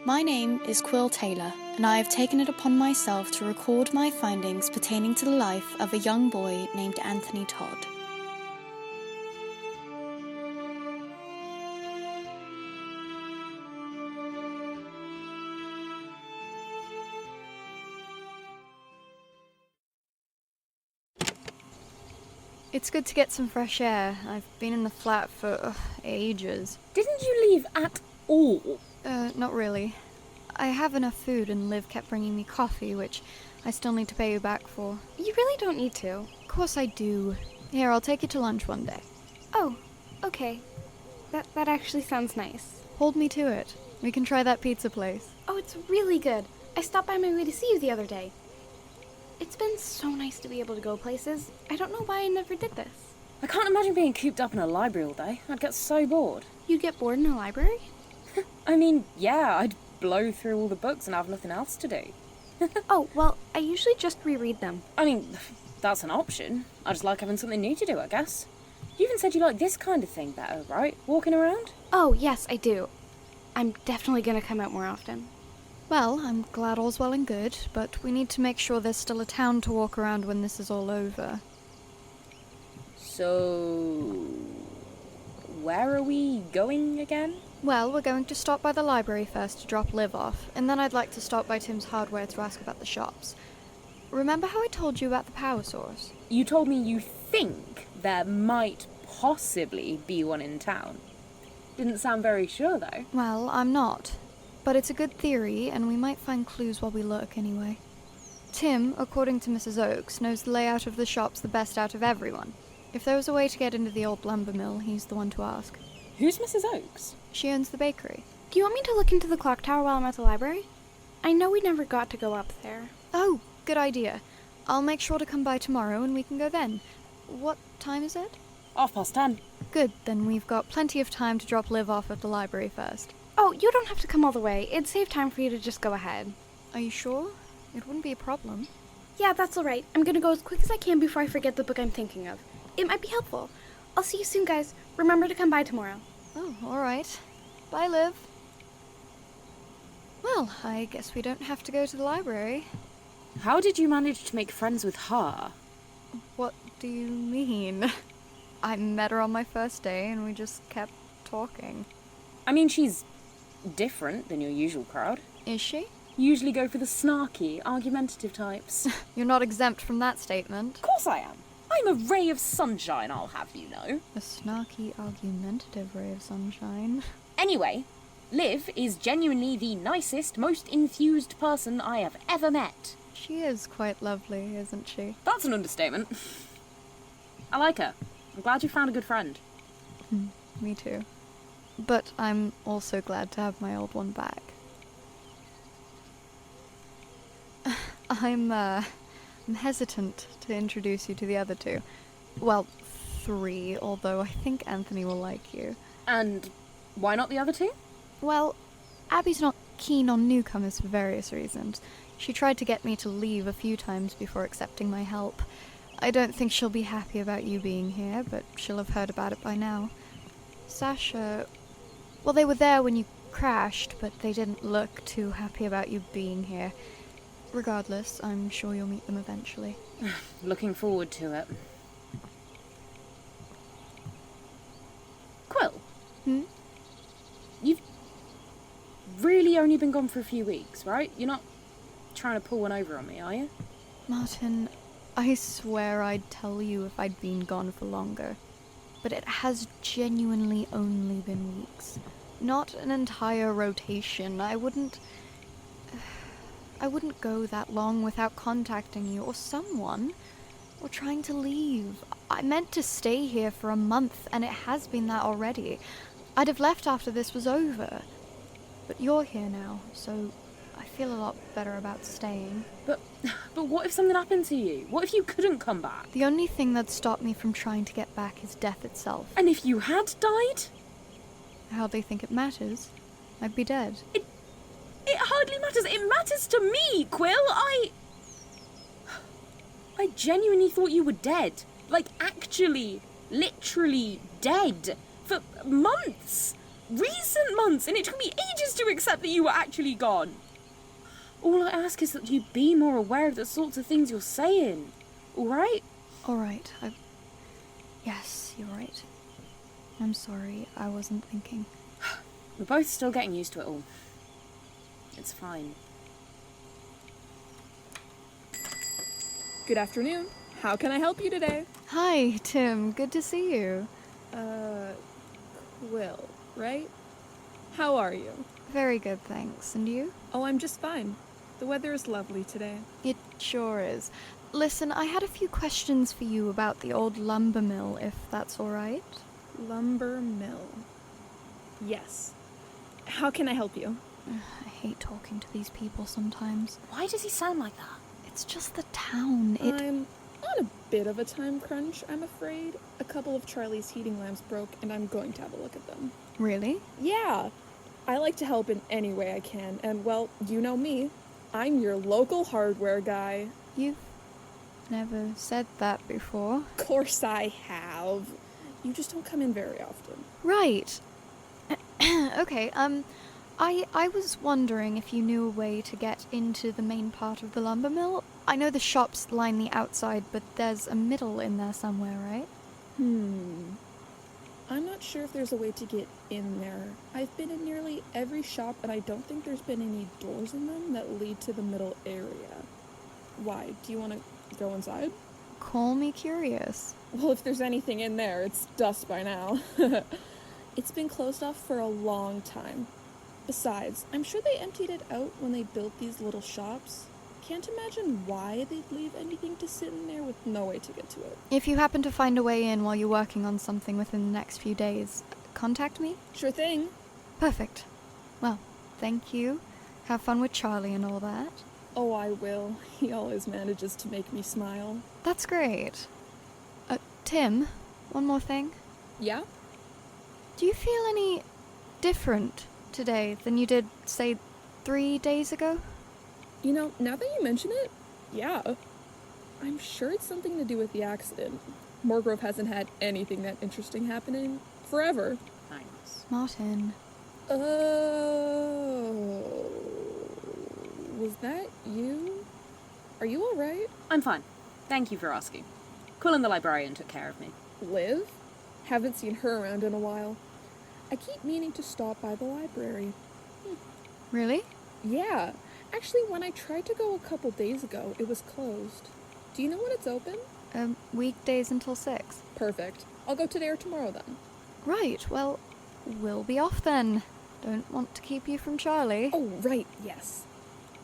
My name is Quill Taylor, and I have taken it upon myself to record my findings pertaining to the life of a young boy named Anthony Todd. It's good to get some fresh air. I've been in the flat for ages. Didn't you leave at all? Not really. I have enough food and Liv kept bringing me coffee, which I still need to pay you back for. You really don't need to. Of course I do. Here, I'll take you to lunch one day. Oh, okay. That actually sounds nice. Hold me to it. We can try that pizza place. Oh, it's really good. I stopped by my way to see you the other day. It's been so nice to be able to go places. I don't know why I never did this. I can't imagine being cooped up in a library all day. I'd get so bored. You'd get bored in a library? I mean, yeah, I'd blow through all the books and have nothing else to do. Oh, well, I usually just reread them. I mean, that's an option. I just like having something new to do, I guess. You even said you like this kind of thing better, right? Walking around? Oh, yes, I do. I'm definitely gonna come out more often. Well, I'm glad all's well and good, but we need to make sure there's still a town to walk around when this is all over. So... where are we going again? Well, we're going to stop by the library first to drop Liv off, and then I'd like to stop by Tim's Hardware to ask about the shops. Remember how I told you about the power source? You told me you think there might possibly be one in town. Didn't sound very sure, though. Well, I'm not. But it's a good theory, and we might find clues while we look anyway. Tim, according to Mrs. Oakes, knows the layout of the shops the best out of everyone. If there was a way to get into the old lumber mill, he's the one to ask. Who's Mrs. Oakes? She owns the bakery. Do you want me to look into the clock tower while I'm at the library? I know we never got to go up there. Oh, good idea. I'll make sure to come by tomorrow and we can go then. What time is it? 10:30. Good, then we've got plenty of time to drop Liv off at the library first. Oh, you don't have to come all the way. It'd save time for you to just go ahead. Are you sure? It wouldn't be a problem. Yeah, that's alright. I'm gonna go as quick as I can before I forget the book I'm thinking of. It might be helpful. I'll see you soon, guys. Remember to come by tomorrow. Oh, alright. Bye, Liv. Well, I guess we don't have to go to the library. How did you manage to make friends with her? What do you mean? I met her on my first day and we just kept talking. I mean, she's different than your usual crowd. Is she? You usually go for the snarky, argumentative types. You're not exempt from that statement. Of course I am. I'm a ray of sunshine, I'll have you know. A snarky, argumentative ray of sunshine. Anyway, Liv is genuinely the nicest, most enthused person I have ever met. She is quite lovely, isn't she? That's an understatement. I like her. I'm glad you found a good friend. Me too. But I'm also glad to have my old one back. I'm hesitant to introduce you to the other two. Well, 3, although I think Anthony will like you. And why not the other 2? Well, Abby's not keen on newcomers for various reasons. She tried to get me to leave a few times before accepting my help. I don't think she'll be happy about you being here, but she'll have heard about it by now. Sasha... Well, they were there when you crashed, but they didn't look too happy about you being here. Regardless, I'm sure you'll meet them eventually. Looking forward to it. Quill? You've really only been gone for a few weeks, right? You're not trying to pull one over on me, are you? Martin, I swear I'd tell you if I'd been gone for longer. But it has genuinely only been weeks. Not an entire rotation. I wouldn't go that long without contacting you, or someone, or trying to leave. I meant to stay here for a month, and it has been that already. I'd have left after this was over. But you're here now, so I feel a lot better about staying. But what if something happened to you? What if you couldn't come back? The only thing that stopped me from trying to get back is death itself. And if you had died? I hardly think it matters. I'd be dead. It hardly matters. It matters to me, Quill. I genuinely thought you were dead. Like, actually, literally dead. For months. recent months, and it took me ages to accept that you were actually gone. All I ask is that you be more aware of the sorts of things you're saying. Alright? Alright, Yes, you're right. I'm sorry, I wasn't thinking. We're both still getting used to it all. It's fine. Good afternoon. How can I help you today? Hi, Tim. Good to see you. Quill, right? How are you? Very good, thanks. And you? Oh, I'm just fine. The weather is lovely today. It sure is. Listen, I had a few questions for you about the old lumber mill, if that's alright. Lumber mill. Yes. How can I help you? I hate talking to these people sometimes. Why does he sound like that? It's just the town. I'm on a bit of a time crunch, I'm afraid. A couple of Charlie's heating lamps broke, and I'm going to have a look at them. Really? Yeah. I like to help in any way I can, and well, you know me. I'm your local hardware guy. You've never said that before. Of course I have. You just don't come in very often. Right. Okay, I was wondering if you knew a way to get into the main part of the lumber mill. I know the shops line the outside, but there's a middle in there somewhere, right? I'm not sure if there's a way to get in there. I've been in nearly every shop, and I don't think there's been any doors in them that lead to the middle area. Why? Do you want to go inside? Call me curious. Well, if there's anything in there, it's dust by now. It's been closed off for a long time. Besides, I'm sure they emptied it out when they built these little shops. Can't imagine why they'd leave anything to sit in there with no way to get to it. If you happen to find a way in while you're working on something within the next few days, contact me. Sure thing. Perfect. Well, thank you. Have fun with Charlie and all that. Oh, I will. He always manages to make me smile. That's great. Tim, one more thing. Yeah? Do you feel any different today than you did, say, 3 days ago? You know, now that you mention it, yeah. I'm sure it's something to do with the accident. Moorgrove hasn't had anything that interesting happening forever. Thanks. Martin. Oh. Was that you? Are you alright? I'm fine. Thank you for asking. Quill and the librarian took care of me. Liv? Haven't seen her around in a while. I keep meaning to stop by the library. Really? Yeah. Actually, when I tried to go a couple days ago, it was closed. Do you know when it's open? Weekdays until 6. Perfect. I'll go today or tomorrow then. Right, well, we'll be off then. Don't want to keep you from Charlie. Oh, right, yes.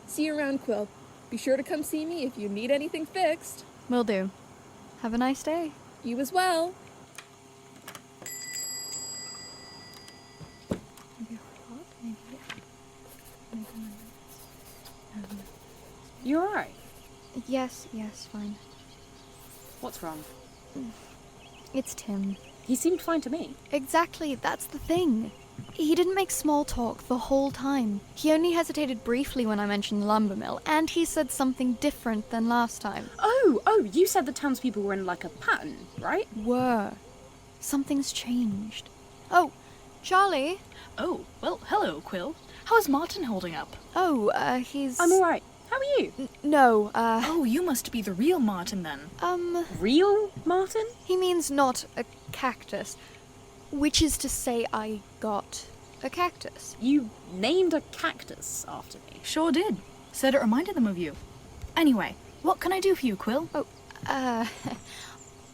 See you around, Quill. Be sure to come see me if you need anything fixed. Will do. Have a nice day. You as well. You alright? Yes, fine. What's wrong? It's Tim. He seemed fine to me. Exactly, that's the thing. He didn't make small talk the whole time. He only hesitated briefly when I mentioned the lumber mill, and he said something different than last time. Oh, you said the townspeople were in like a pattern, right? Were. Something's changed. Oh, Charlie? Oh, well, hello, Quill. How is Martin holding up? Oh, he's... I'm alright. How are you? No, Oh, you must be the real Martin then. Real Martin? He means not a cactus. Which is to say I got a cactus. You named a cactus after me. Sure did. Said it reminded them of you. Anyway, what can I do for you, Quill? Oh,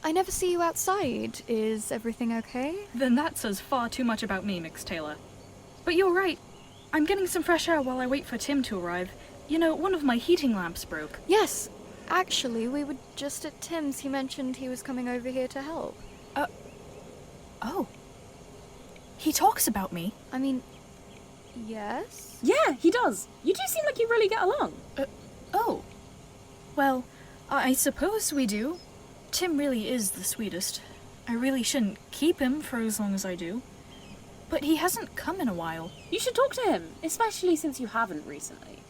I never see you outside. Is everything okay? Then that says far too much about me, Mix Taylor. But you're right. I'm getting some fresh air while I wait for Tim to arrive. You know, one of my heating lamps broke. Yes. Actually, we were just at Tim's. He mentioned he was coming over here to help. Oh. He talks about me. I mean, yes? Yeah, he does. You do seem like you really get along. Oh. Well, I suppose we do. Tim really is the sweetest. I really shouldn't keep him for as long as I do. But he hasn't come in a while. You should talk to him, especially since you haven't recently.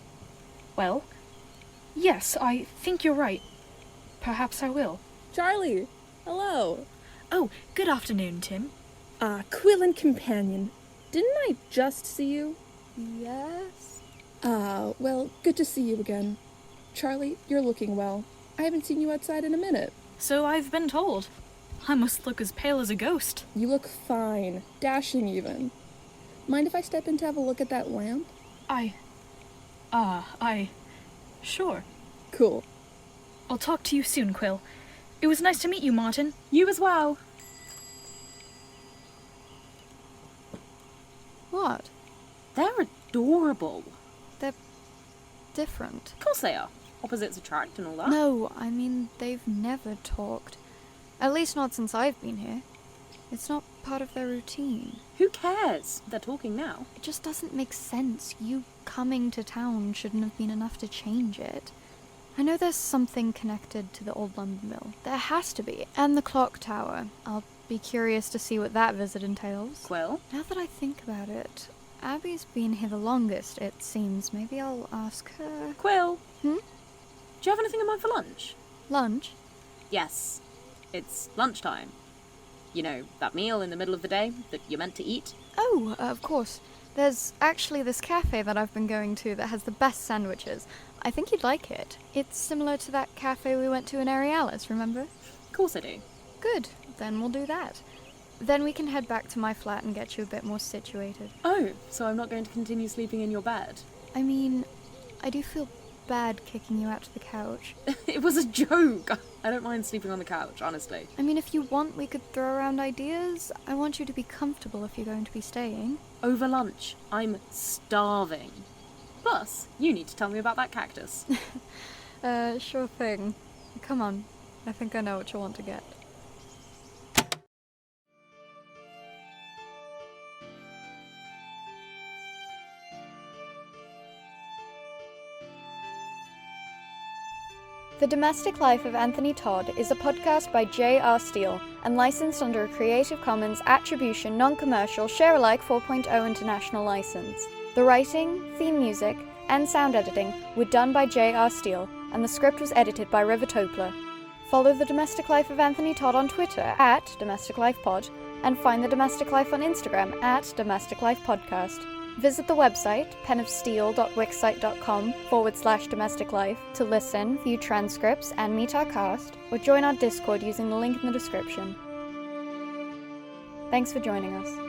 Well, yes, I think you're right. Perhaps I will. Charlie, hello. Oh, good afternoon, Tim. Quill and companion. Didn't I just see you? Yes? Well, good to see you again. Charlie, you're looking well. I haven't seen you outside in a minute. So I've been told. I must look as pale as a ghost. You look fine. Dashing, even. Mind if I step in to have a look at that lamp? Sure. Cool. I'll talk to you soon, Quill. It was nice to meet you, Martin. You as well. What? They're adorable. They're different. Of course they are. Opposites attract and all that. No, I mean, they've never talked. At least not since I've been here. It's not part of their routine. Who cares? They're talking now. It just doesn't make sense. You coming to town shouldn't have been enough to change it. I know there's something connected to the old lumber mill. There has to be. And the clock tower. I'll be curious to see what that visit entails. Quill? Now that I think about it, Abby's been here the longest, it seems. Maybe I'll ask her. Quill? Hmm? Do you have anything in mind for lunch? Lunch? Yes. It's lunchtime. You know, that meal in the middle of the day that you're meant to eat? Oh, of course. There's actually this cafe that I've been going to that has the best sandwiches. I think you'd like it. It's similar to that cafe we went to in Arealis, remember? Of course I do. Good. Then we'll do that. Then we can head back to my flat and get you a bit more situated. Oh, so I'm not going to continue sleeping in your bed? I mean, I do feel bad kicking you out to the couch. It was a joke. I don't mind sleeping on the couch, honestly. I mean, if you want, we could throw around ideas. I want you to be comfortable if you're going to be staying. Over lunch, I'm starving. Plus, you need to tell me about that cactus. Sure thing. Come on. I think I know what you want to get. The Domestic Life of Anthony Todd is a podcast by J.R. Steele and licensed under a Creative Commons Attribution Non-Commercial Share-alike 4.0 International License. The writing, theme music, and sound editing were done by J.R. Steele, and the script was edited by Toepler. Follow The Domestic Life of Anthony Todd on Twitter at DomesticLifePod, and find The Domestic Life on Instagram at DomesticLifePodcast. Visit the website, penofsteel.wixsite.com/domesticlife to listen, view transcripts, and meet our cast, or join our Discord using the link in the description. Thanks for joining us.